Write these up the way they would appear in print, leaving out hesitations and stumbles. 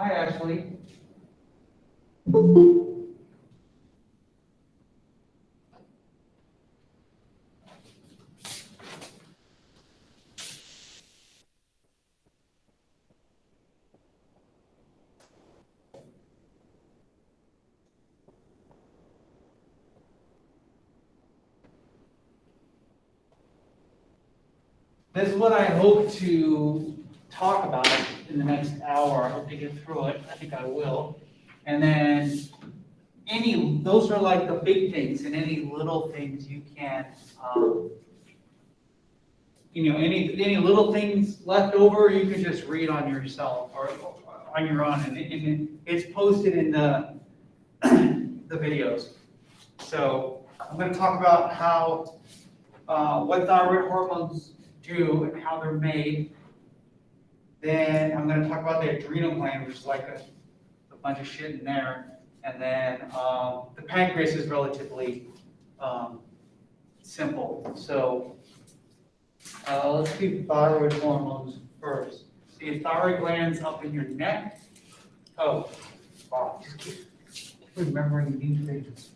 Hi, Ashley. This is what I hope to talk about in the next hour. I hope to get through it. I think I will. And then those are like the big things, and any little things you can, any little things left over, you can just read on yourself or on your own, and it's posted in the the videos. So I'm going to talk about how what thyroid hormones do and how they're made. Then I'm going to talk about the adrenal gland, which is like a bunch of shit in there. And then the pancreas is relatively simple. So let's do thyroid hormones first. So your thyroid gland's up in your neck. Oh, wow, just keep remembering these things.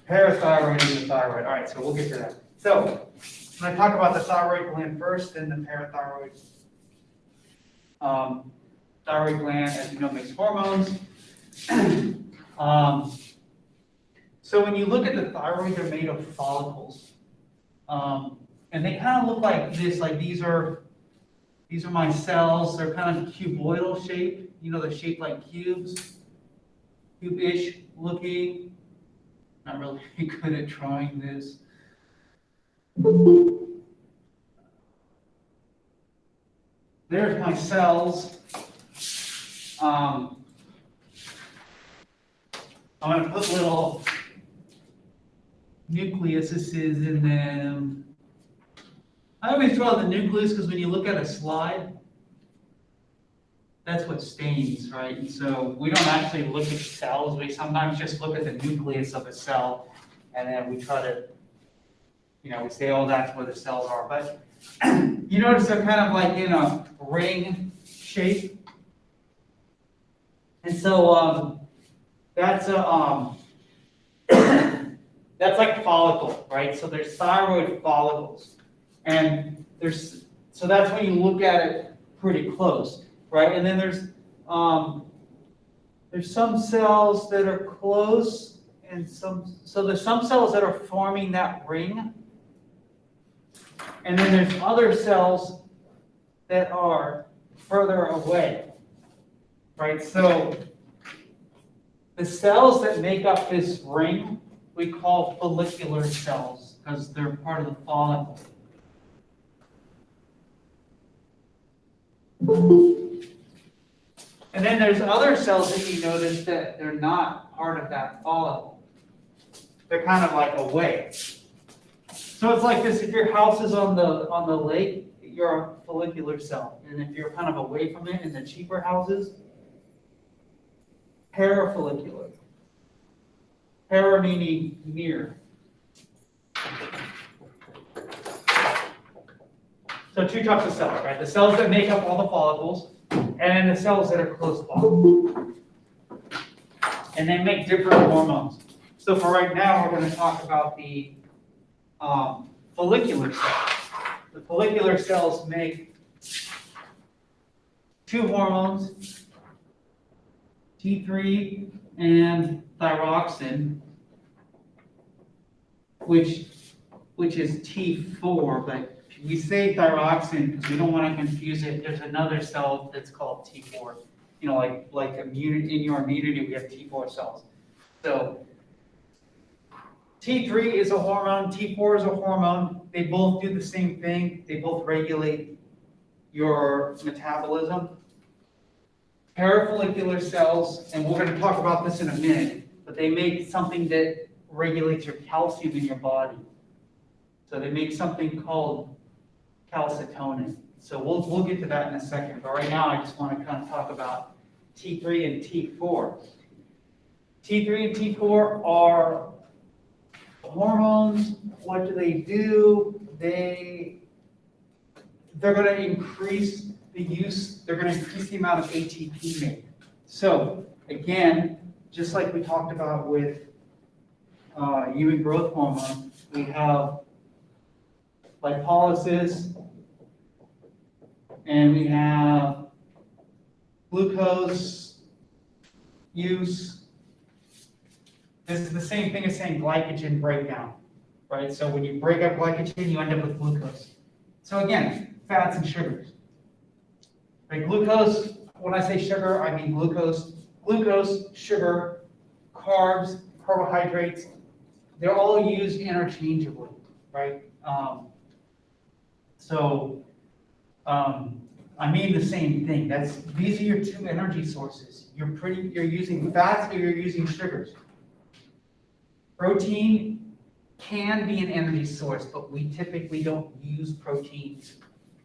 Parathyroid is the thyroid. All right, so we'll get to that. So I'm going to talk about the thyroid gland first, then the parathyroid. Thyroid gland, as you know, makes hormones. So when you look at the thyroid, they're made of follicles, and they kind of look like this. Like these are my cells. They're kind of cuboidal shape. You know, they're shaped like cubes, cube-ish looking. Not really good at drawing this. There's my cells. I'm going to put little nucleuses in them. I always draw the nucleus because when you look at a slide, that's what stains, right? And so we don't actually look at cells. We sometimes just look at the nucleus of a cell, and then we try to, we say, oh, that's where the cells are. But you notice they're kind of like in a ring shape. And so that's like a follicle, right? So there's thyroid follicles, and so that's when you look at it pretty close. Right, and then there's some cells that are close, and so there's some cells that are forming that ring, and then there's other cells that are further away. Right, so the cells that make up this ring we call follicular cells because they're part of the follicle. And then there's other cells that you notice that they're not part of that follicle. They're kind of like away. So it's like this: if your house is on the lake, you're a follicular cell. And if you're kind of away from it in the cheaper houses, parafollicular. Para meaning near. So two types of cells, right? The cells that make up all the follicles, and the cells that are close by. And they make different hormones. So for right now, we're going to talk about the follicular cells. The follicular cells make two hormones, T3 and thyroxine, which is T4, but we say thyroxine because we don't want to confuse it. There's another cell that's called T4. You know, like immunity, in your immunity, we have T4 cells. So T3 is a hormone, T4 is a hormone. They both do the same thing. They both regulate your metabolism. Parafollicular cells, and we're going to talk about this in a minute, but they make something that regulates your calcium in your body. So they make something called calcitonin. So we'll get to that in a second. But right now, I just want to kind of talk about T3 and T4. T3 and T4 are hormones. What do? They're going to increase the use, they're going to increase the amount of ATP made. So again, just like we talked about with human growth hormone, we have lipolysis, and we have glucose use. This is the same thing as saying glycogen breakdown, right? So when you break up glycogen, you end up with glucose. So again, fats and sugars. Like glucose, when I say sugar, I mean glucose, sugar, carbs, carbohydrates, they're all used interchangeably, right? I mean the same thing. These are your two energy sources. You're using fats or you're using sugars. Protein can be an energy source, but we typically don't use protein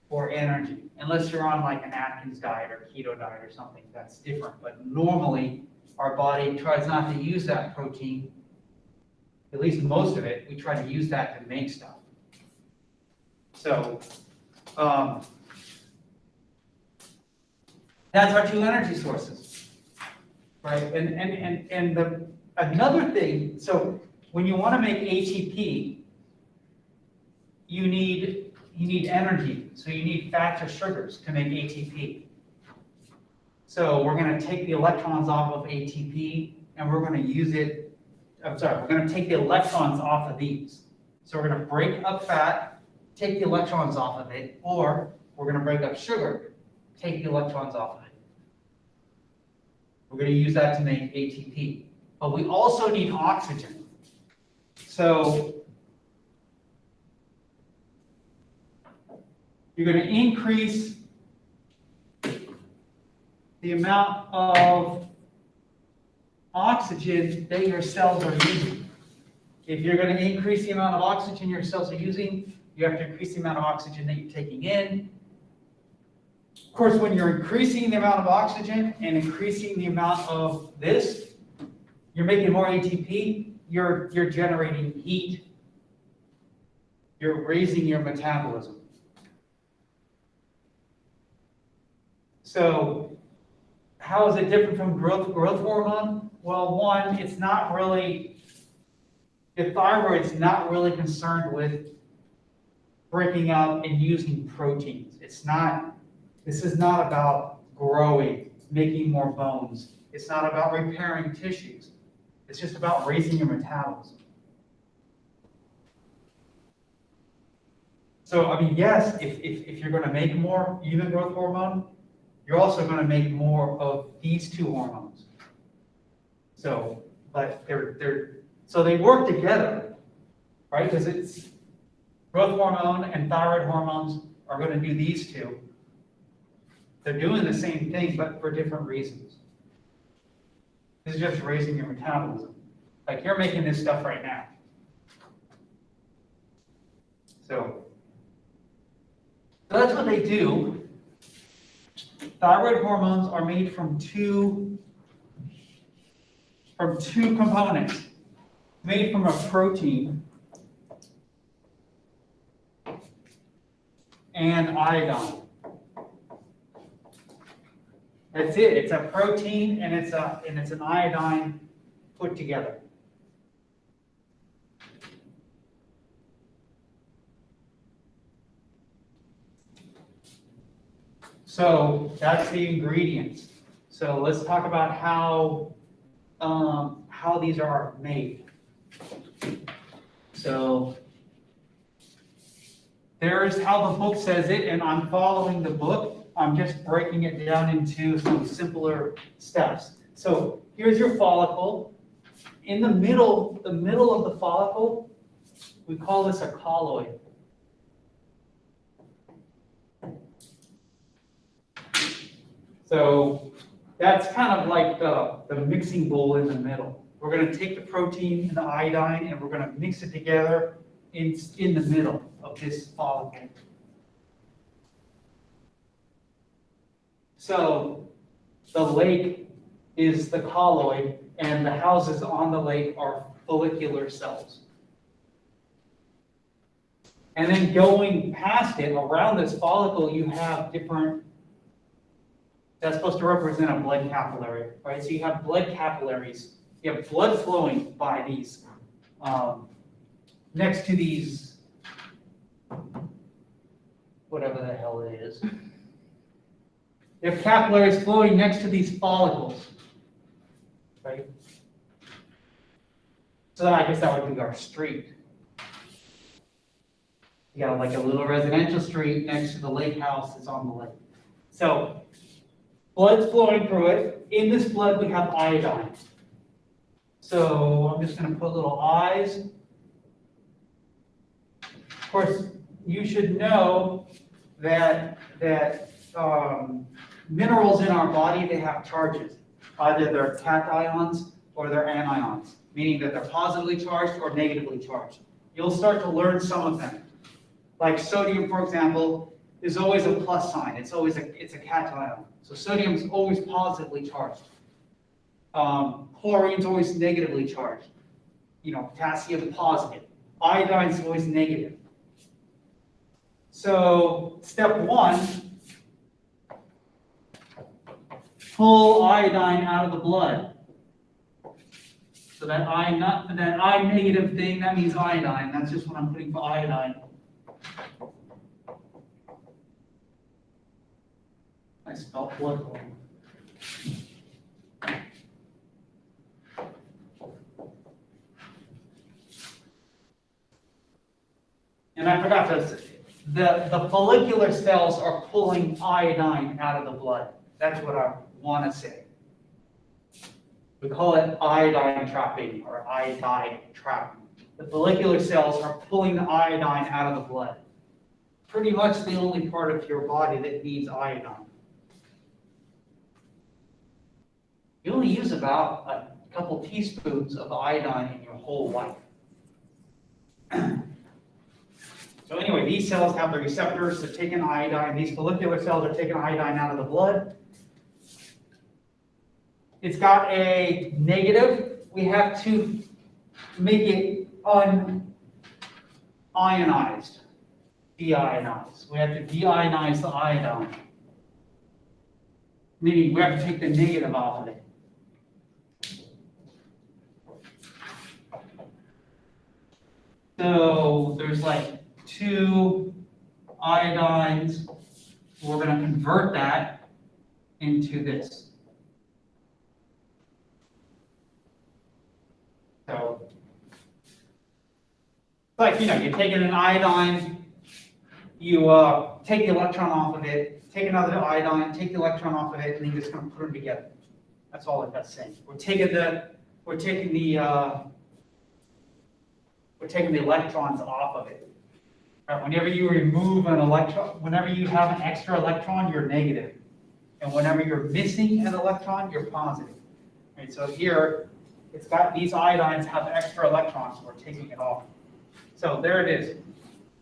for energy unless you're on like an Atkins diet or keto diet or something. That's different. But normally, our body tries not to use that protein. At least most of it, we try to use that to make stuff. So that's our two energy sources, right? And another thing. So when you want to make ATP, you need energy. So you need fats or sugars to make ATP. So we're going to take the electrons off of ATP and we're going to use it. We're going to take the electrons off of these. So we're going to break up fat, take the electrons off of it, or we're going to break up sugar, take the electrons off of it. We're going to use that to make ATP. But we also need oxygen. So you're going to increase the amount of oxygen that your cells are using. If you're going to increase the amount of oxygen your cells are using, you have to increase the amount of oxygen that you're taking in. Of course, when you're increasing the amount of oxygen and increasing the amount of this, you're making more ATP, you're generating heat, you're raising your metabolism. So how is it different from growth hormone? Well, one, it's not really, the thyroid's not really concerned with breaking up and using proteins. This is not about growing, making more bones. It's not about repairing tissues. It's just about raising your metabolism. So, I mean, yes, if you're going to make more human growth hormone, you're also going to make more of these two hormones. So, but so they work together, right? Because it's growth hormone and thyroid hormones are going to do these two. They're doing the same thing, but for different reasons. This is just raising your metabolism. Like you're making this stuff right now. So that's what they do. Thyroid hormones are made from two components. Made from a protein and iodine. That's it. It's a protein and it's an iodine put together. So that's the ingredients. So let's talk about how these are made. So there's how the book says it, and I'm following the book. I'm just breaking it down into some simpler steps. So here's your follicle. In the middle of the follicle, we call this a colloid. So that's kind of like the mixing bowl in the middle. We're going to take the protein and the iodine and we're going to mix it together in the middle of this follicle. So the lake is the colloid and the houses on the lake are follicular cells. And then going past it, around this follicle, you have different, that's supposed to represent a blood capillary, right? So you have blood capillaries, you have blood flowing by these, next to these, whatever the hell it is. You have capillaries flowing next to these follicles, right? So I guess that would be our street. You got like a little residential street next to the lake house that's on the lake. So blood's flowing through it. In this blood, we have iodine. So I'm just going to put little eyes. Of course, you should know that minerals in our body, they have charges. Either they're cations or they're anions, meaning that they're positively charged or negatively charged. You'll start to learn some of them. Like sodium, for example, is always a plus sign. It's a cation. So sodium is always positively charged. Chlorine is always negatively charged. Potassium positive. Iodine is always negative. So step one, pull iodine out of the blood. So that I negative thing, that means iodine. That's just what I'm putting for iodine. I spelled blood wrong. And I forgot to, the follicular cells are pulling iodine out of the blood. That's what I want to say. We call it iodine trapping or iodide trapping. The follicular cells are pulling the iodine out of the blood. Pretty much the only part of your body that needs iodine. You only use about a couple teaspoons of iodine in your whole life. So anyway, these cells have the receptors that take in iodine. These follicular cells are taking iodine out of the blood. It's got a negative. We have to make it unionized, deionized. We have to deionize the iodine, meaning we have to take the negative off of it. So there's like 2 iodines. We're going to convert that into this. So, like, you're taking an iodine, you take the electron off of it, take another iodine, take the electron off of it, and then you're just going to put them together. That's all that's saying. We're taking the electrons off of it. Right? Whenever you remove an electron, whenever you have an extra electron, you're negative. And whenever you're missing an electron, you're positive. Right? So here, it's got these iodines have extra electrons, so we're taking it off. So there it is.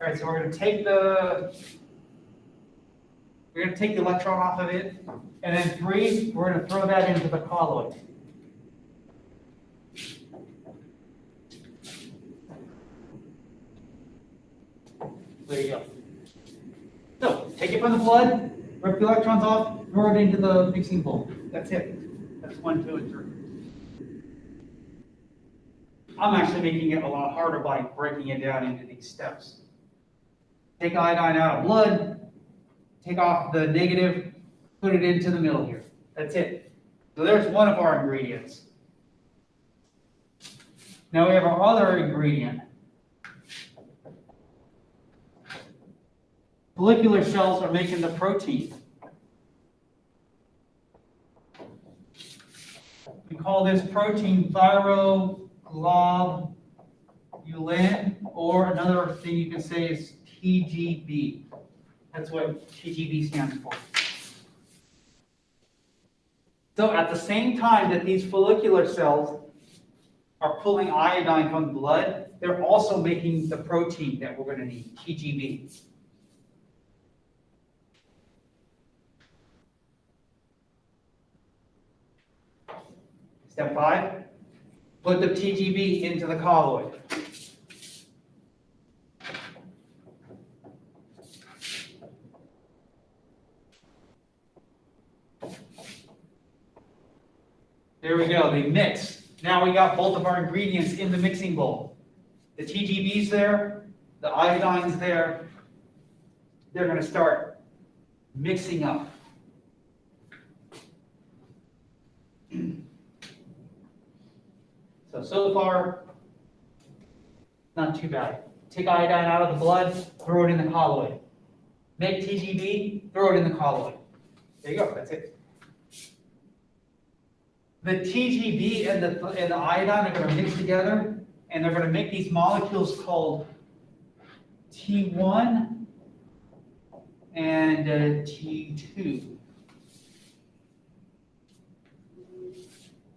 All right, so we're going to take the electron off of it, and then 3, we're going to throw that into the colloid. There you go. So take it from the blood, rip the electrons off, throw it into the mixing bowl. That's it. That's 1, 2, and 3. I'm actually making it a lot harder by breaking it down into these steps. Take iodine out of blood, take off the negative, put it into the middle here. That's it. So there's one of our ingredients. Now we have our other ingredient. Follicular cells are making the protein. We call this protein thyroglobulin, or another thing you can say is TGB. That's what TGB stands for. So at the same time that these follicular cells are pulling iodine from the blood, they're also making the protein that we're going to need, TGB. Step 5. put the TGB into the colloid. There we go, they mix. Now we got both of our ingredients in the mixing bowl. The TGB's there, the iodine's there. They're going to start mixing up. So far, not too bad. Take iodine out of the blood, throw it in the colloid. Make TGB, throw it in the colloid. There you go, that's it. The TGB and the iodine are going to mix together, and they're going to make these molecules called T1 and T2.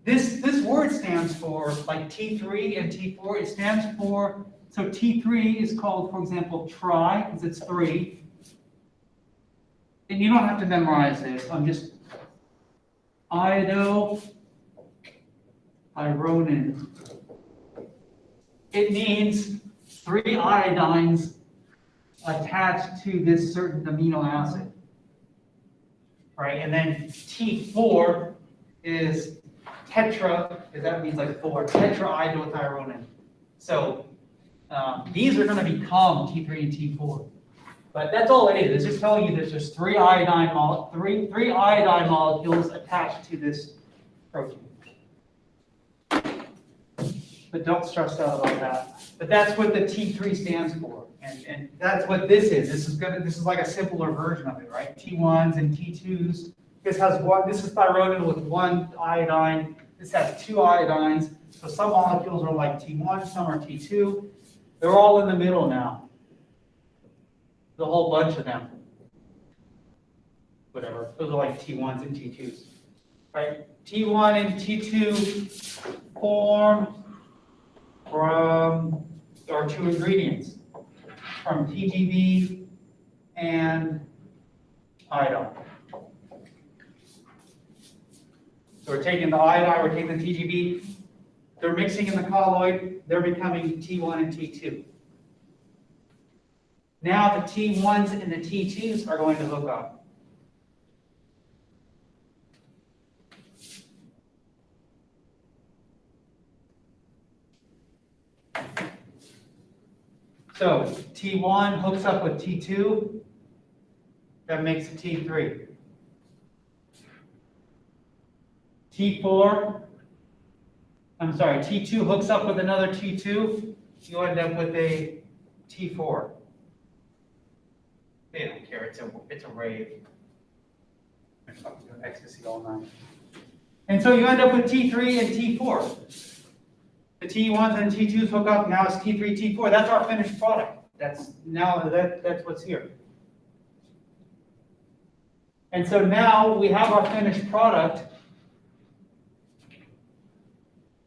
This word stands for, like T3 and T4, it stands for, so T3 is called, for example, tri, because it's 3. And you don't have to memorize this, I'm just iodopyronin. It means 3 iodines attached to this certain amino acid. Right, and then T4 is tetra, that means like 4, tetraiodothyronin. So these are going to become T3 and T4. But that's all it is. It's just telling you there's just 3 iodine molecules attached to this protein. But don't stress out about that. But that's what the T3 stands for. And that's what this is. This is like a simpler version of it, right? T1s and T2s. This has one, this is thyroid with 1 iodine. This has 2 iodines. So some molecules are like T1, some are T2. They're all in the middle now. The whole bunch of them. Whatever. Those are like T1s and T2s. Right? T1 and T2 form from our 2 ingredients. From TGB and iodine. So we're taking the iodine, we're taking the TGB, they're mixing in the colloid, they're becoming T1 and T2. Now the T1s and the T2s are going to hook up. So T1 hooks up with T2, that makes a T3. T2 hooks up with another T2, you end up with a T4. They don't care, it's a rave. I'm talking about ecstasy all night. And so you end up with T3 and T4. The T1s and T2s hook up, now it's T3, T4. That's our finished product. That's what's here. And so now we have our finished product.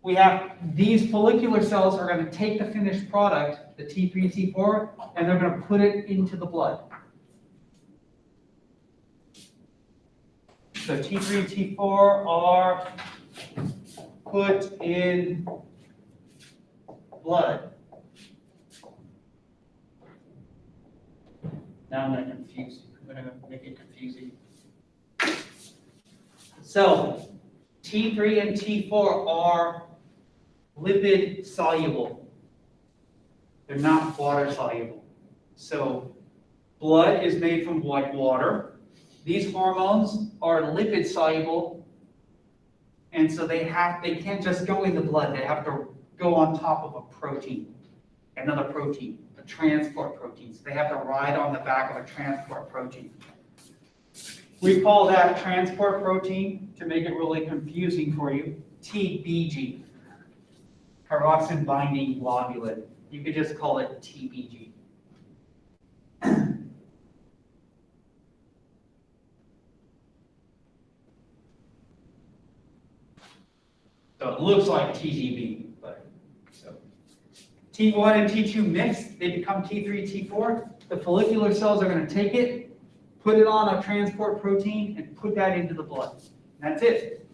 We have these follicular cells are going to take the finished product, the T3, T4, and they're going to put it into the blood. So T3 and T4 are put in blood. Now I'm going to confuse you. I'm going to make it confusing. So T3 and T4 are lipid soluble. They're not water soluble. So blood is made from like water. These hormones are lipid soluble, and so they can't just go in the blood. They have to go on top of a protein, another protein, a transport protein. So they have to ride on the back of a transport protein. We call that transport protein, to make it really confusing for you, TBG, pyroxine binding globulin. You could just call it TBG. So it looks like TGB, but so T1 and T2 mix, they become T3, T4. The follicular cells are going to take it, put it on a transport protein, and put that into the blood. That's it.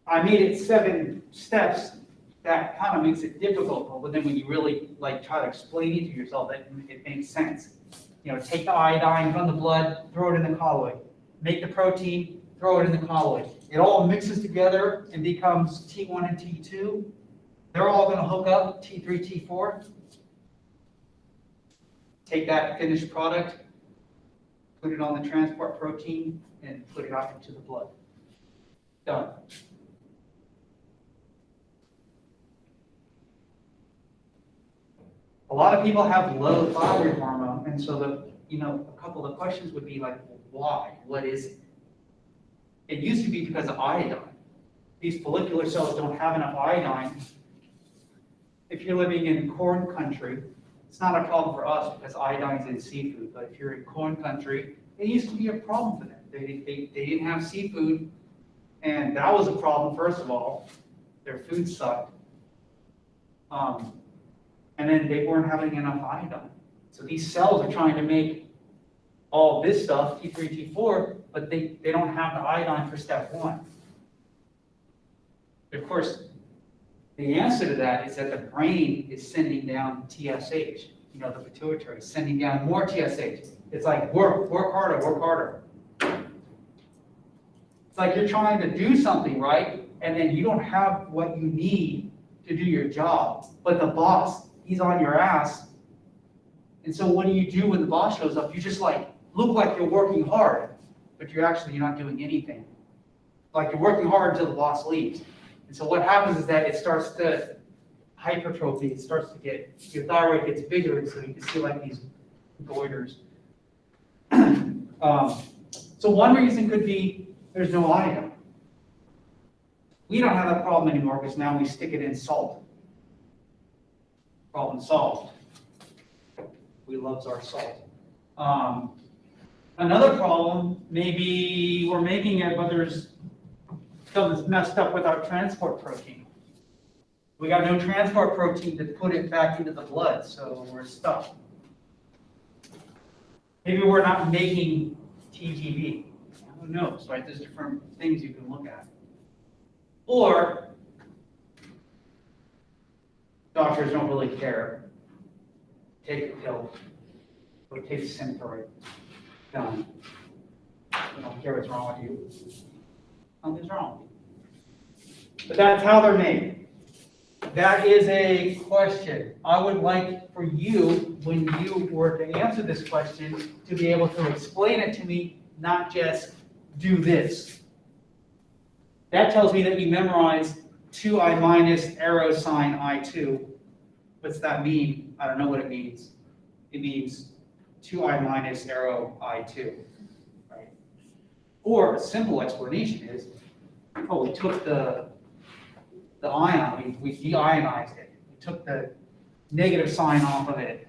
I made it 7 steps. That kind of makes it difficult, but then when you really like try to explain it to yourself, it makes sense. You know, take the iodine from the blood, throw it in the colloid. Make the protein, throw it in the colloid. It all mixes together and becomes T1 and T2. They're all going to hook up, T3, T4. Take that finished product, put it on the transport protein, and put it out into the blood. Done. A lot of people have low thyroid hormone, and so a couple of questions would be like, well, why? What is it? It used to be because of iodine. These follicular cells don't have enough iodine. If you're living in corn country, it's not a problem for us because iodine's in seafood, but if you're in corn country, it used to be a problem for them. They didn't have seafood, and that was a problem, first of all. Their food sucked. And then they weren't having enough iodine. So these cells are trying to make all this stuff, T3, T4, but they don't have the iodine for step 1. Of course, the answer to that is that the brain is sending down TSH. You know, the pituitary is sending down more TSH. It's like, work harder, work harder. It's like you're trying to do something, right? And then you don't have what you need to do your job, but the boss, he's on your ass. And so what do you do when the boss shows up? You just like look like you're working hard, but you're not doing anything. Like you're working hard until the boss leaves. And so what happens is that it starts to hypertrophy. It starts to get, your thyroid gets bigger, and so you can see like these goiters. So one reason could be there's no iodine. We don't have that problem anymore because now we stick it in salt. Problem solved. We love our salt. Another problem, maybe we're making it, but there's something's messed up with our transport protein. We got no transport protein to put it back into the blood, so we're stuck. Maybe we're not making TGV. Who knows, right? There's different things you can look at. Or doctors don't really care. Take a pill, or take a Thyroid. Done. They don't care what's wrong with you. Something's wrong. But that's how they're made. That is a question. I would like for you, when you were to answer this question, to be able to explain it to me, not just do this. That tells me that you memorized 2I minus arrow sign I2. What's that mean? I don't know what it means. It means 2I minus arrow I2, right? Or a simple explanation is, oh, we took the ion, we deionized it. We took the negative sign off of it,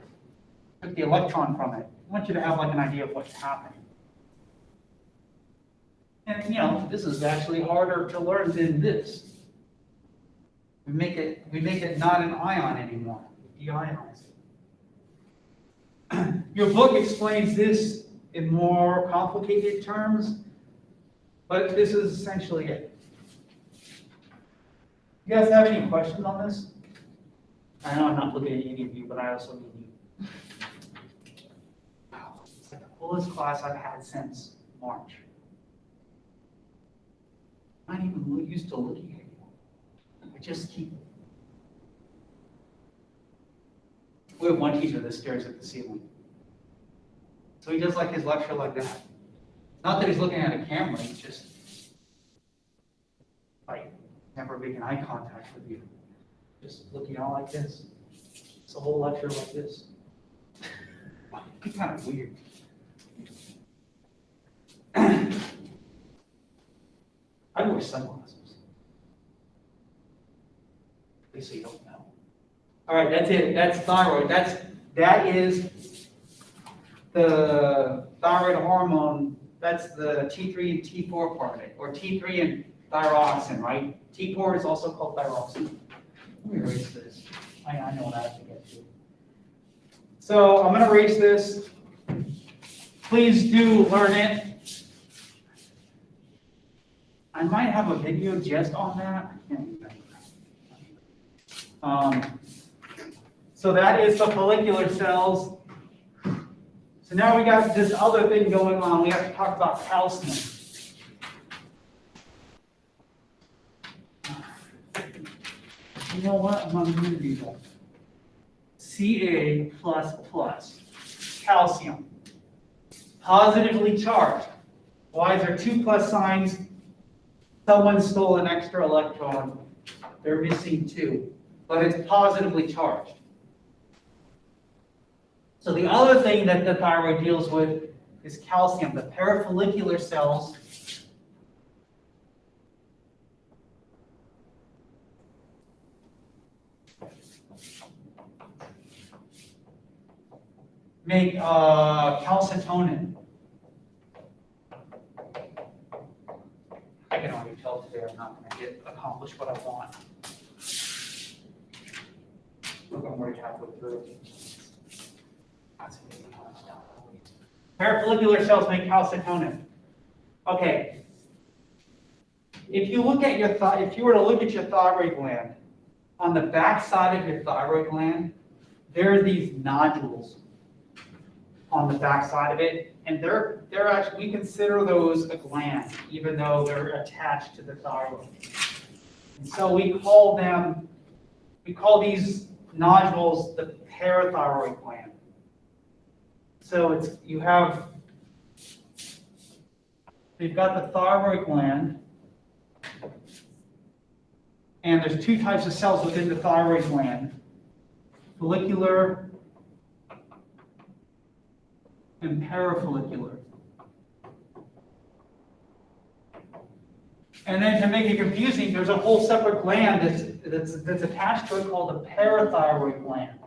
took the electron from it. I want you to have like an idea of what's happening. And this is actually harder to learn than this. We make it not an ion anymore. We deionize it. Your book explains this in more complicated terms, but this is essentially it. You guys have any questions on this? I know I'm not looking at any of you, but I also mean you. Wow, it's like the coolest class I've had since March. I'm not even used to looking at you. I just keep. We have one teacher that stares at the ceiling. So he does like his lecture like that. Not that he's looking at a camera, he's just like never making eye contact with you. Just looking out like this. It's a whole lecture like this. It's kind of weird. I wear sunglasses. At least you don't know. All right, that's it. That's thyroid. That is the thyroid hormone. That's the T3 and T4 part of it, or T3 and thyroxine, right? T4 is also called thyroxine. Let me erase this. I know what I have to get to. So I'm going to erase this. Please do learn it. I might have a video just on that. I can't remember. So that is the follicular cells. So now we got this other thing going on. We have to talk about calcium. You know what? I'm not going to do that. Ca++. Calcium. Positively charged. Why is there 2 plus signs? Someone stole an extra electron. They're missing 2. But it's positively charged. So the other thing that the thyroid deals with is calcium. The parafollicular cells make calcitonin. I can already tell today I'm not going to accomplish what I want. Look, I'm already halfway through. Parafollicular cells make calcitonin. Okay. If you look at your if you were to look at your thyroid gland, on the back side of your thyroid gland, there are these nodules on the back side of it, and they're actually, we consider those a gland, even though they're attached to the thyroid. And so we call these nodules the parathyroid gland. So you've got the thyroid gland, and there's 2 types of cells within the thyroid gland: follicular and parafollicular. And then to make it confusing, there's a whole separate gland that's attached to it called the parathyroid gland.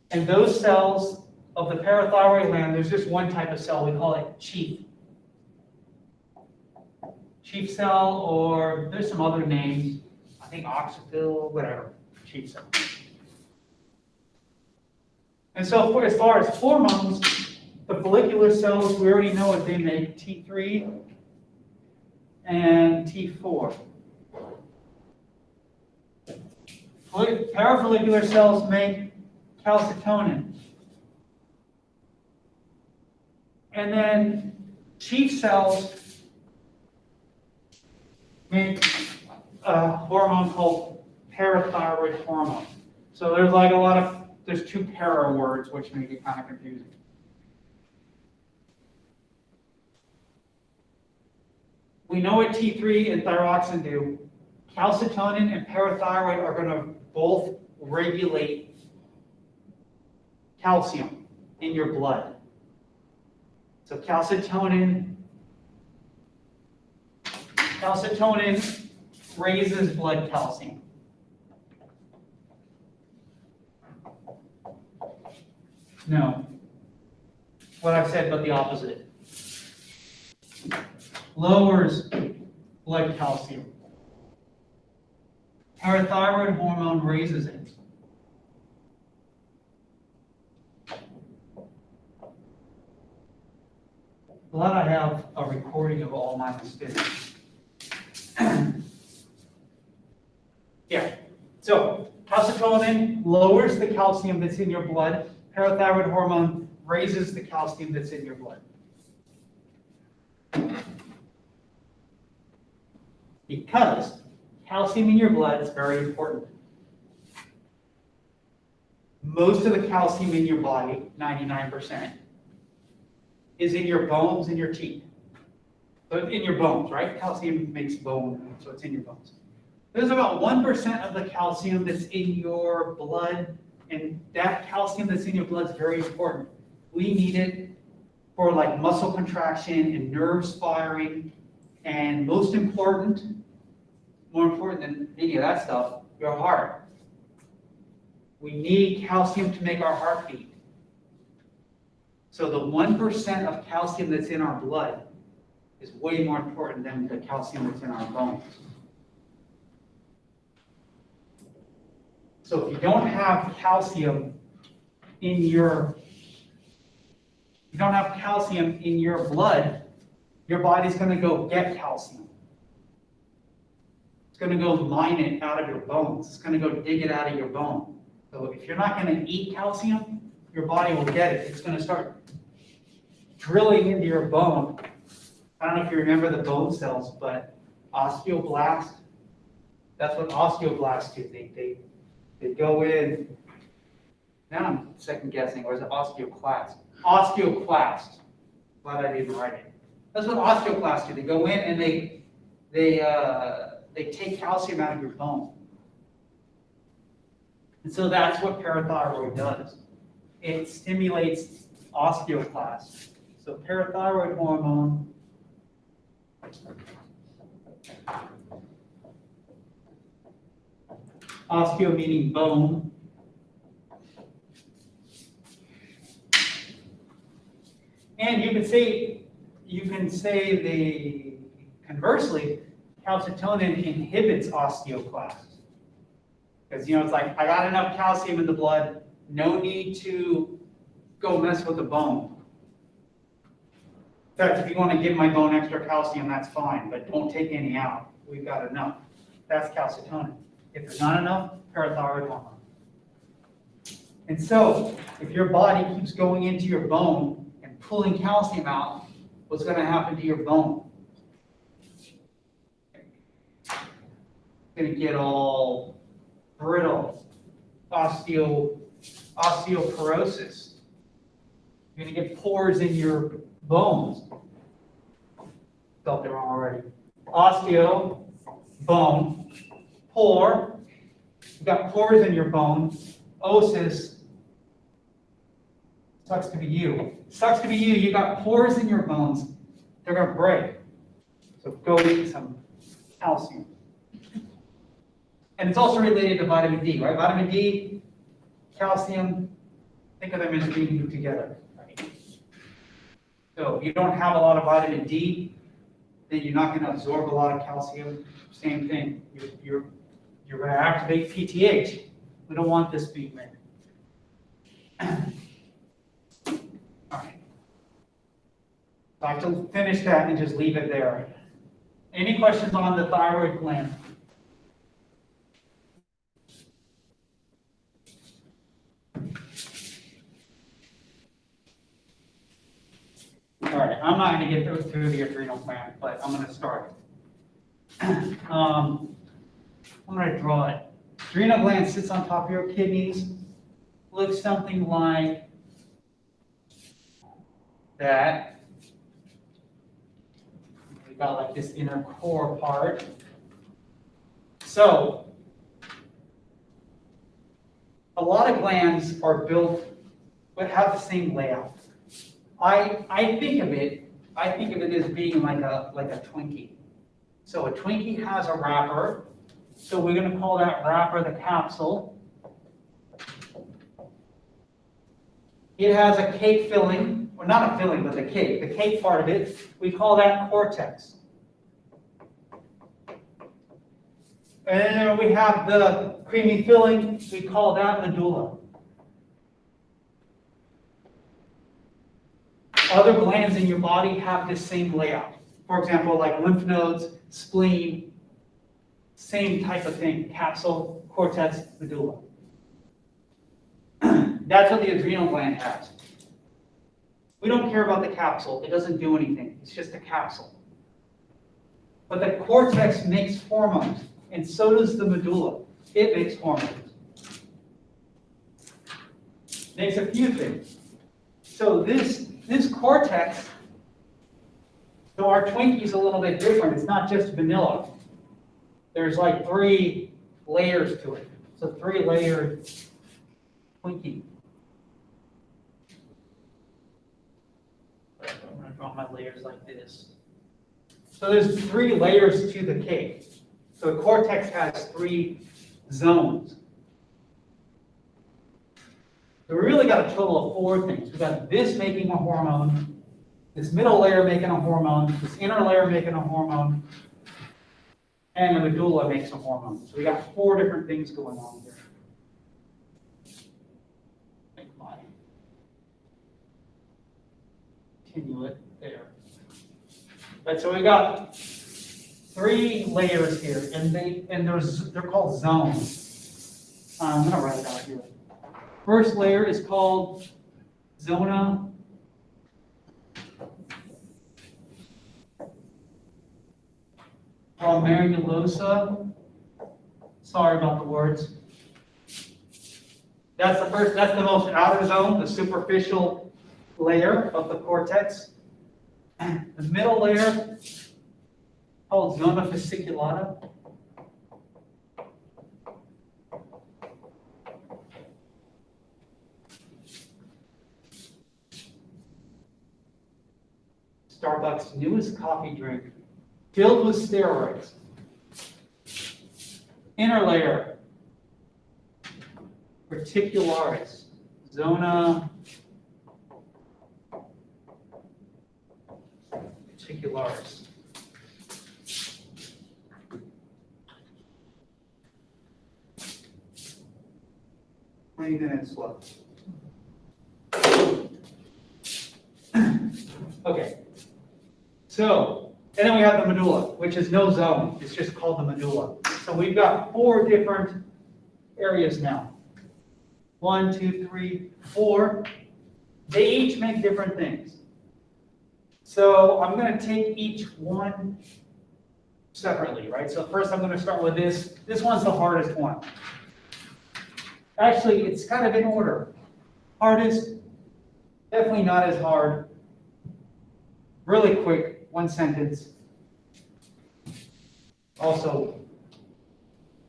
And those cells of the parathyroid gland, there's just one type of cell, we call it chief. Chief cell, or there's some other names, I think oxyphil, whatever, chief cell. And so as far as hormones, the follicular cells, we already know what they make, T3 and T4. Parafollicular cells make calcitonin. And then chief cells make a hormone called parathyroid hormone. So there's like there's 2 para words, which make it kind of confusing. We know what T3 and thyroxine do. Calcitonin and parathyroid are going to both regulate calcium in your blood. So calcitonin raises blood calcium. No. What I've said, but the opposite. Lowers blood calcium. Parathyroid hormone raises it. Glad I have a recording of all my mistakes. Yeah. So calcitonin lowers the calcium that's in your blood. Parathyroid hormone raises the calcium that's in your blood. Because calcium in your blood is very important. Most of the calcium in your body, 99%, is in your bones and your teeth. So in your bones, right? Calcium makes bone, so it's in your bones. There's about 1% of the calcium that's in your blood, and that calcium that's in your blood is very important. We need it for like muscle contraction and nerves firing, and most important, more important than any of that stuff, your heart. We need calcium to make our heart beat. So the 1% of calcium that's in our blood is way more important than the calcium that's in our bones. So if you don't have calcium in your blood, your body's going to go get calcium. It's going to go mine it out of your bones. It's going to go dig it out of your bone. So if you're not going to eat calcium, your body will get it. It's going to start drilling into your bone. I don't know if you remember the bone cells, but osteoblast, that's what osteoblasts do. They go in. Now I'm second guessing, or is it osteoclast? Osteoclast. Glad I didn't write it. That's what osteoclasts do. They go in and they take calcium out of your bone. And so that's what parathyroid does. It stimulates osteoclasts. So parathyroid hormone osteo meaning bone. And you can say conversely, calcitonin inhibits osteoclasts. Because it's like, I got enough calcium in the blood, no need to go mess with the bone. In fact, if you want to give my bone extra calcium, that's fine, but don't take any out. We've got enough. That's calcitonin. If there's not enough, parathyroid hormone. And so, if your body keeps going into your bone and pulling calcium out, what's going to happen to your bone? It's going to get all brittle, osteoporosis. You're going to get pores in your bones. Spelled it wrong already. Osteo, bone, pore. You've got pores in your bone. Osis, sucks to be you. Sucks to be you. You got pores in your bones. They're going to break. So go eat some calcium. And it's also related to vitamin D, right? Vitamin D, calcium, think of them as being together. Right? So if you don't have a lot of vitamin D, then you're not going to absorb a lot of calcium. Same thing. You're going to activate PTH. We don't want this being made. All right. So I have to finish that and just leave it there. Any questions on the thyroid gland? All right, I'm not going to get through the adrenal gland, but I'm going to start. I'm going to draw it. Adrenal gland sits on top of your kidneys. Looks something like that. We've got like this inner core part. So, a lot of glands are built, but have the same layout. I think of it as being like a Twinkie. So a Twinkie has a wrapper. So we're going to call that wrapper the capsule. It has a cake filling, or not a filling, but the cake part of it. We call that cortex. And then we have the creamy filling. We call that medulla. Other glands in your body have this same layout. For example, like lymph nodes, spleen, same type of thing, capsule, cortex, medulla. That's what the adrenal gland has. We don't care about the capsule. It doesn't do anything. It's just a capsule. But the cortex makes hormones, and so does the medulla. It makes hormones. Makes a few things. So this cortex, so our Twinkie's a little bit different. It's not just vanilla. There's like 3 layers to it. It's a 3-layered Twinkie. I'm going to draw my layers like this. So there's 3 layers to the cake. So the cortex has 3 zones. So we really got a total of 4 things. We've got this making a hormone, this middle layer making a hormone, this inner layer making a hormone, and the medulla makes a hormone. So we got 4 different things going on here. continue it there. But so we got 3 layers here, and they're called zones. I'm gonna write it out here. First layer is called zona glomerulosa. Sorry about the words. That's the most outer zone, the superficial layer of the cortex. The middle layer, called zona fasciculata. Starbucks' newest coffee drink, filled with steroids. Inner layer, reticularis, zona reticularis. 20 minutes left. Okay. So, and then we have the medulla, which is no zone. It's just called the medulla. So we've got 4 different areas now. 1, 2, 3, 4. They each make different things. So I'm going to take each one separately, right? So first I'm going to start with this. This one's the hardest one. Actually, it's kind of in order. Hardest, definitely not as hard. Really quick, 1 sentence. Also,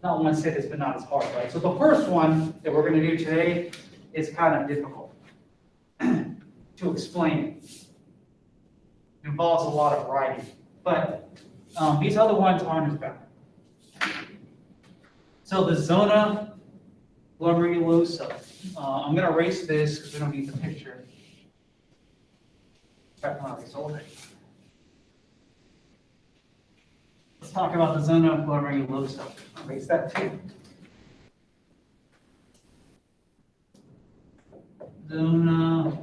not 1 sentence, but not as hard, right? So the first one that we're going to do today is kind of difficult to explain. It involves a lot of writing, but these other ones aren't as bad. So the zona glomerulosa. I'm going to erase this because we don't need the picture. In fact, I'm not erasing it. Let's talk about the zona glomerulosa. I'll erase that too. Zona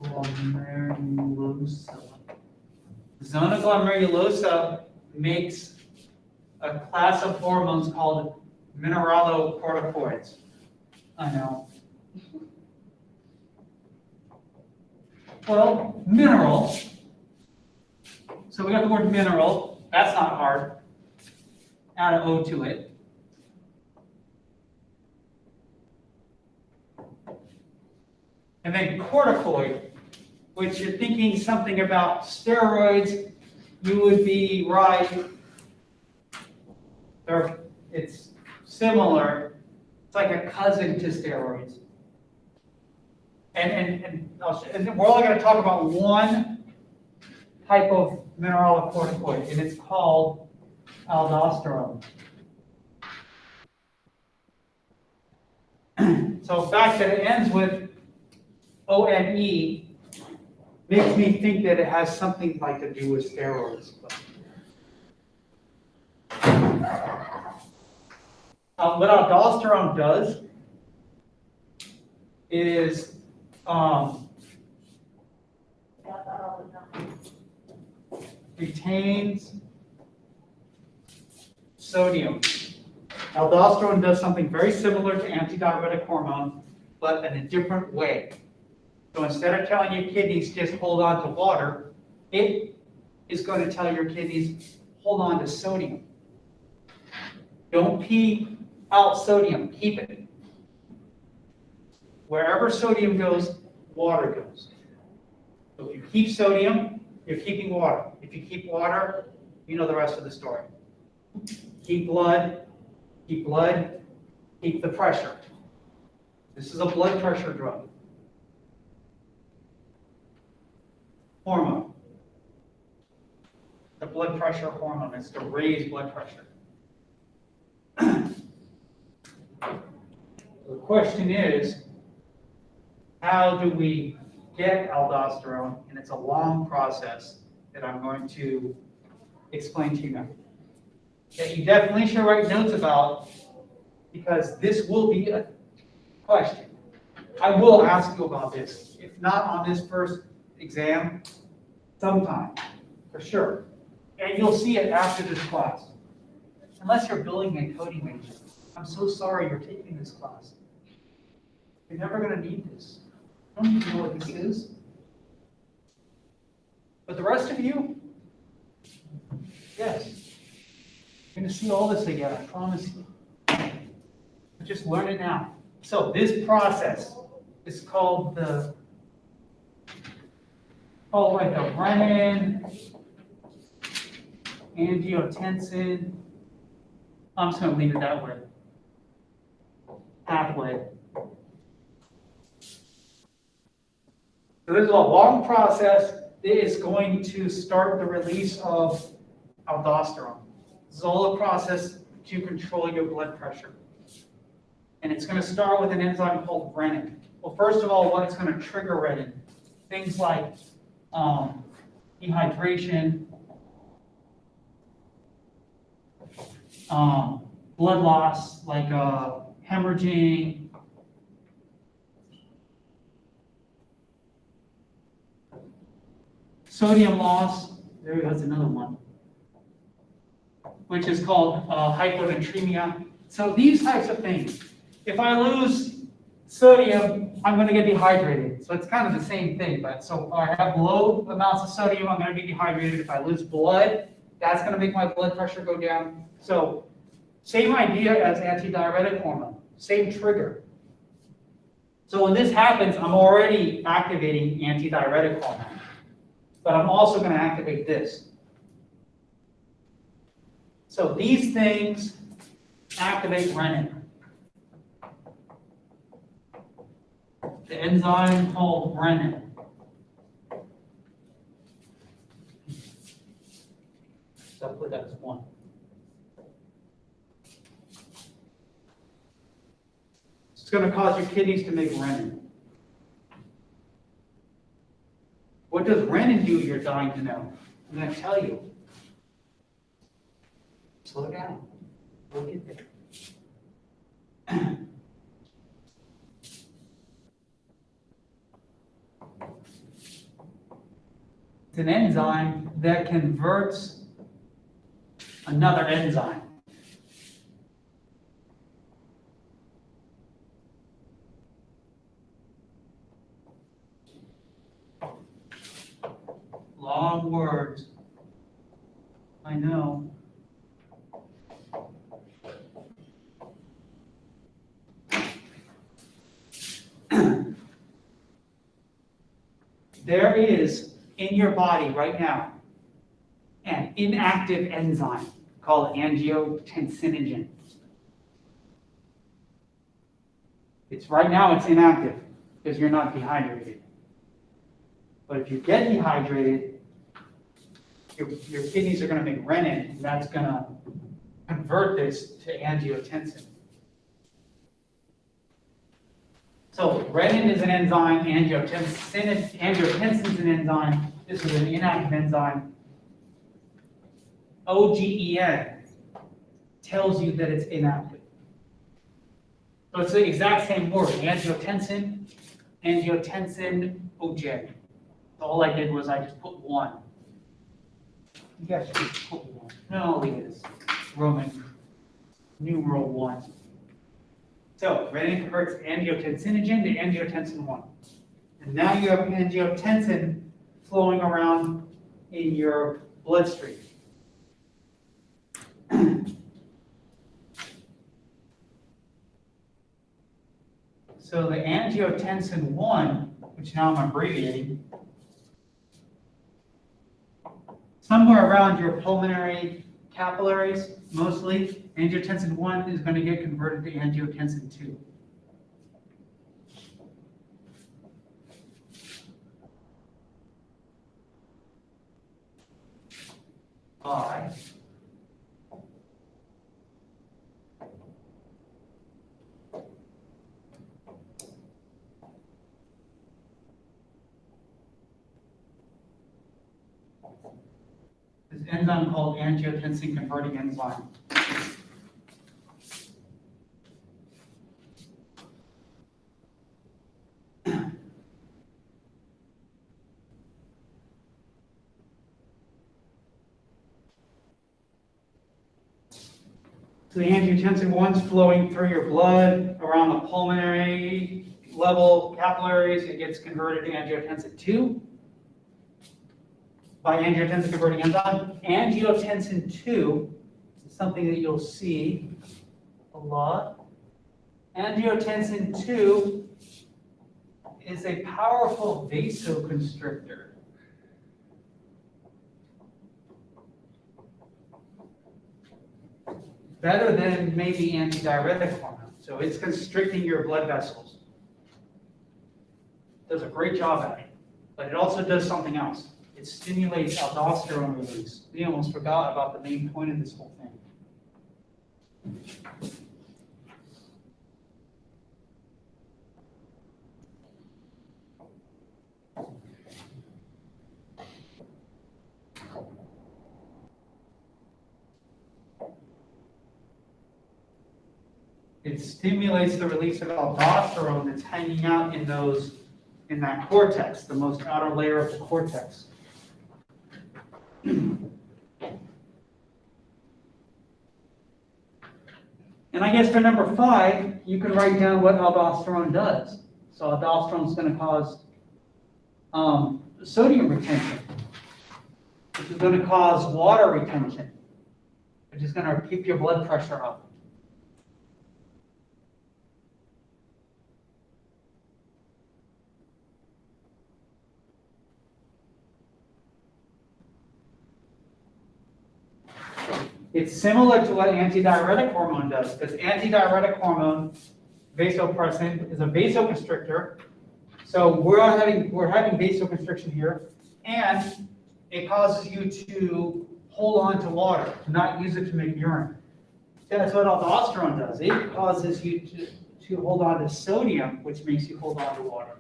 glomerulosa. Zona glomerulosa makes a class of hormones called mineralocorticoids. I know. Well, mineral. So we got the word mineral. That's not hard. Add an O to it. And then corticoid, which you're thinking something about steroids, you would be right. It's similar. It's like a cousin to steroids. And we're only going to talk about one type of mineralocorticoid, and it's called aldosterone. So the fact that it ends with O-N-E makes me think that it has something like to do with steroids. What aldosterone does is retains sodium. Aldosterone does something very similar to antidiuretic hormone, but in a different way. So instead of telling your kidneys just hold on to water, it is going to tell your kidneys hold on to sodium. Don't pee out sodium, keep it. Wherever sodium goes, water goes. So if you keep sodium, you're keeping water. If you keep water, you know the rest of the story. Keep blood, keep the pressure. This is a blood pressure drug. Hormone. The blood pressure hormone is to raise blood pressure. The question is, how do we get aldosterone? And it's a long process that I'm going to explain to you now. That you definitely should write notes about, because this will be a question. I will ask you about this. If not on this first exam? Sometime, for sure. And you'll see it after this class. Unless you're building a coding major. I'm so sorry you're taking this class. You're never going to need this. Don't you know what this is? But the rest of you, yes. You're going to see all this again, I promise you. But just learn it now. So this process is called like the renin, angiotensin. I'm just going to leave it that way. Pathway. So this is a long process. It is going to start the release of aldosterone. This is all a process to control your blood pressure. And it's going to start with an enzyme called renin. Well, first of all, what's going to trigger renin? Things like dehydration, blood loss, like hemorrhaging, sodium loss, that's another one, which is called hyponatremia. So these types of things. If I lose sodium, I'm going to get dehydrated. So it's kind of the same thing. But so if I have low amounts of sodium, I'm going to be dehydrated. If I lose blood, that's going to make my blood pressure go down. So same idea as antidiuretic hormone, same trigger. So when this happens, I'm already activating antidiuretic hormone. But I'm also going to activate this. So these things activate renin. The enzyme called renin. So I'll put that as 1. It's going to cause your kidneys to make renin. What does renin do, you're dying to know? I'm going to tell you. Slow down. We'll get there. It's an enzyme that converts another enzyme. Long words. I know. There is in your body right now an inactive enzyme called angiotensinogen. It's right now it's inactive because you're not dehydrated. But if you get dehydrated, your kidneys are going to make renin, and that's going to convert this to angiotensin. So renin is an enzyme, angiotensin is an enzyme. This is an inactive enzyme. OGEN tells you that it's inactive. So it's the exact same word, angiotensin, ogen. All I did was I just put 1. You guys should just put 1. No, leave it as Roman numeral 1. So renin converts angiotensinogen to angiotensin 1. And now you have angiotensin flowing around in your bloodstream. So the angiotensin 1, which now I'm abbreviating, somewhere around your pulmonary capillaries, mostly, angiotensin 1 is going to get converted to angiotensin 2. By this enzyme called angiotensin converting enzyme. So the angiotensin 1's flowing through your blood around the pulmonary level capillaries. It gets converted to angiotensin 2 by angiotensin converting enzyme. Angiotensin 2 is something that you'll see a lot. Angiotensin 2 is a powerful vasoconstrictor. Better than maybe antidiuretic hormone. So it's constricting your blood vessels. Does a great job at it. But it also does something else. It stimulates aldosterone release. We almost forgot about the main point of this whole thing. It stimulates the release of aldosterone that's hanging out in that cortex, the most outer layer of the cortex. And I guess for number 5, you can write down what aldosterone does. So aldosterone is going to cause sodium retention, which is going to cause water retention, which is going to keep your blood pressure up. It's similar to what antidiuretic hormone does, because antidiuretic hormone, vasopressin, is a vasoconstrictor. So we're having vasoconstriction here, and it causes you to hold on to water, to not use it to make urine. That's what aldosterone does. It causes you to hold on to sodium, which makes you hold on to water.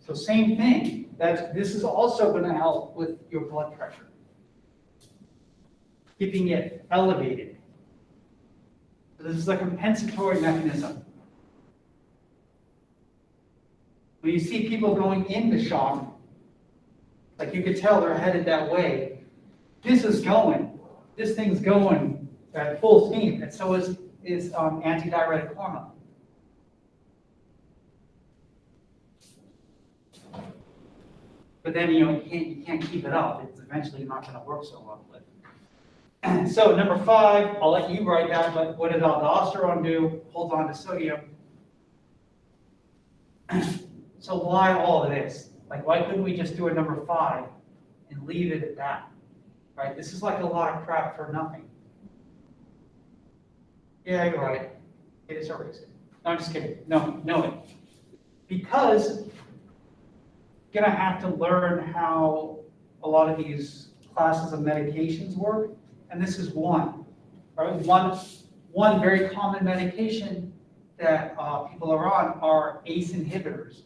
So same thing. This is also going to help with your blood pressure, keeping it elevated. So this is a compensatory mechanism. When you see people going into shock, like you could tell they're headed that way, this thing's going at full steam, and so is antidiuretic hormone. But then you can't keep it up. It's eventually not going to work so well. So number 5, I'll let you write down, but what does aldosterone do? Holds on to sodium. So why all of this? Like, why couldn't we just do a number 5 and leave it at that? Right? This is like a lot of crap for nothing. Yeah, you're right. It is erase it. No, I'm just kidding. No it. Because you're gonna have to learn how a lot of these classes of medications work. And this is one, right? One very common medication that people are on are ACE inhibitors,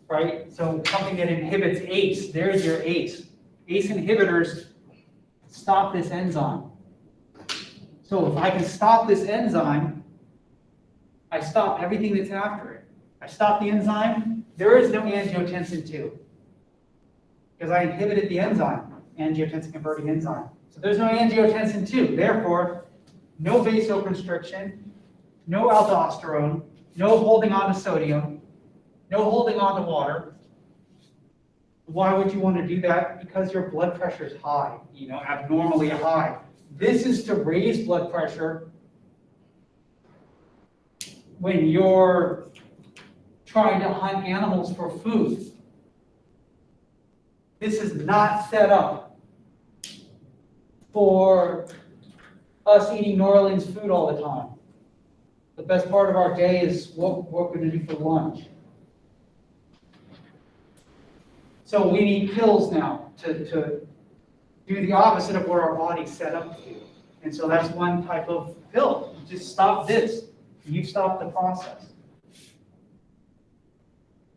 right? So something that inhibits ACE, there's your ACE. ACE inhibitors stop this enzyme. So if I can stop this enzyme, I stop everything that's after it. I stop the enzyme, there is no angiotensin 2, because I inhibited the enzyme, angiotensin converting enzyme. So there's no angiotensin 2. Therefore, no vasoconstriction, no aldosterone, no holding on to sodium, no holding on to water. Why would you want to do that? Because your blood pressure is high, abnormally high. This is to raise blood pressure when you're trying to hunt animals for food. This is not set up for us eating New Orleans food all the time. The best part of our day is what we're going to do for lunch. So we need pills now to do the opposite of what our body's set up to do. And so that's one type of pill. You just stop this. You stop the process.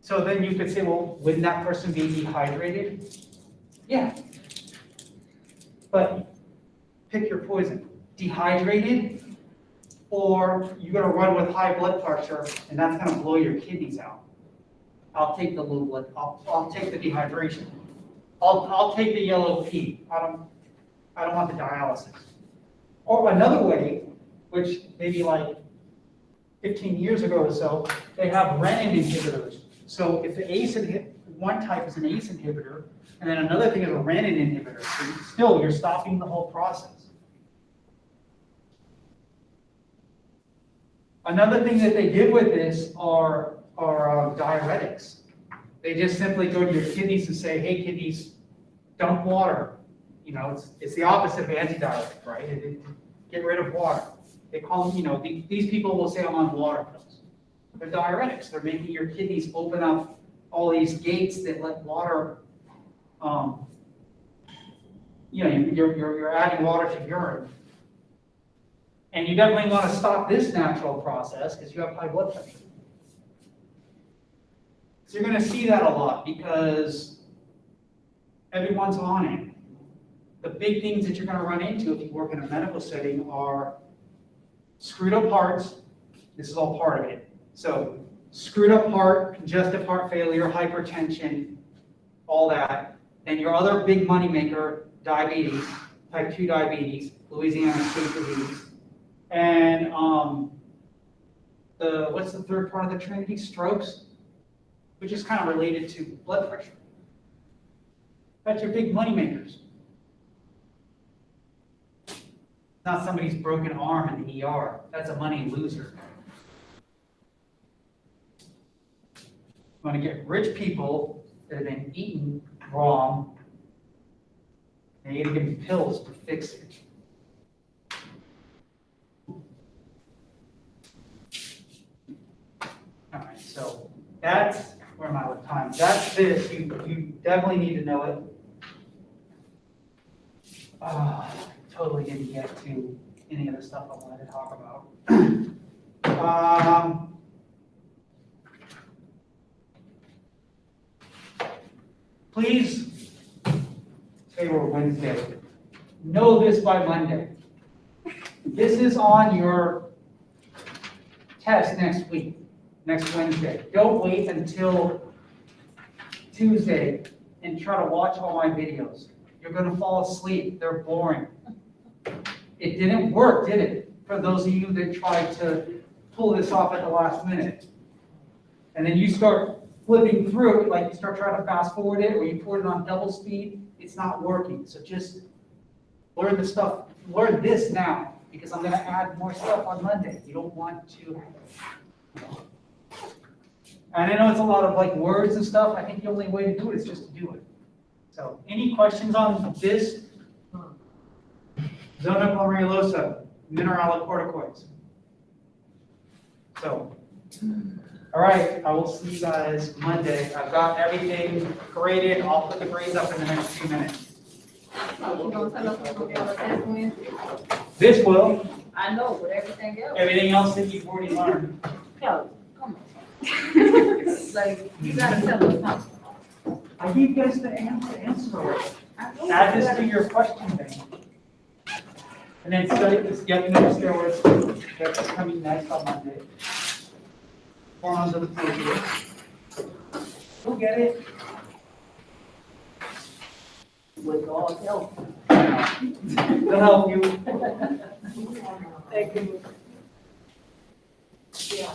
So then you could say, well, wouldn't that person be dehydrated? Yeah. But pick your poison. Dehydrated, or you're going to run with high blood pressure, and that's going to blow your kidneys out. I'll take the low blood. I'll take the dehydration. I'll take the yellow pee. I don't want the dialysis. Or another way, which maybe like 15 years ago or so, they have renin inhibitors. So if the one type is an ACE inhibitor, and then another thing is a renin inhibitor. So still, you're stopping the whole process. Another thing that they did with this are diuretics. They just simply go to your kidneys and say, hey, kidneys, dump water. You know, it's the opposite of antidiuretic, right? Get rid of water. They call them, you know, these people will say I'm on water pills. They're diuretics. They're making your kidneys open up all these gates that let water, you know, you're adding water to urine. And you definitely want to stop this natural process because you have high blood pressure. So you're going to see that a lot because everyone's on it. The big things that you're going to run into if you work in a medical setting are screwed up hearts. This is all part of it. So screwed up heart, congestive heart failure, hypertension, all that. And your other big moneymaker, diabetes, type 2 diabetes, Louisiana state disease. And what's the third part of the trinity? Strokes, which is kind of related to blood pressure. That's your big moneymakers. Not somebody's broken arm in the ER. That's a money loser. You want to get rich people that have been eating wrong, and you got to give them pills to fix it. All right, so that's where am I with time? That's this. You definitely need to know it. Totally didn't get to any of the stuff I wanted to talk about. Please, say we're Wednesday. Know this by Monday. This is on your test next week, next Wednesday. Don't wait until Tuesday and try to watch all my videos. You're going to fall asleep. They're boring. It didn't work, did it? For those of you that tried to pull this off at the last minute. And then you start flipping through it, like you start trying to fast forward it, or you put it on double speed, it's not working. So just learn the stuff, learn this now, because I'm going to add more stuff on Monday. You don't want to. And I know it's a lot of like words and stuff. I think the only way to do it is just to do it. So any questions on this? Zona glomerulosa, mineralocorticoids. So, all right, I will see you guys Monday. I've got everything graded. I'll put the grades up in the next few minutes. This will. I know, but everything else. Everything else that you've already learned. Come on. Like, you gotta tell us, huh? I gave you guys the answer. Add this to your question bank. And then study this, getting the steroids. That's coming next on Monday. Hormones of the future. We'll get it. With God's help. They'll help you. Thank you. Yeah.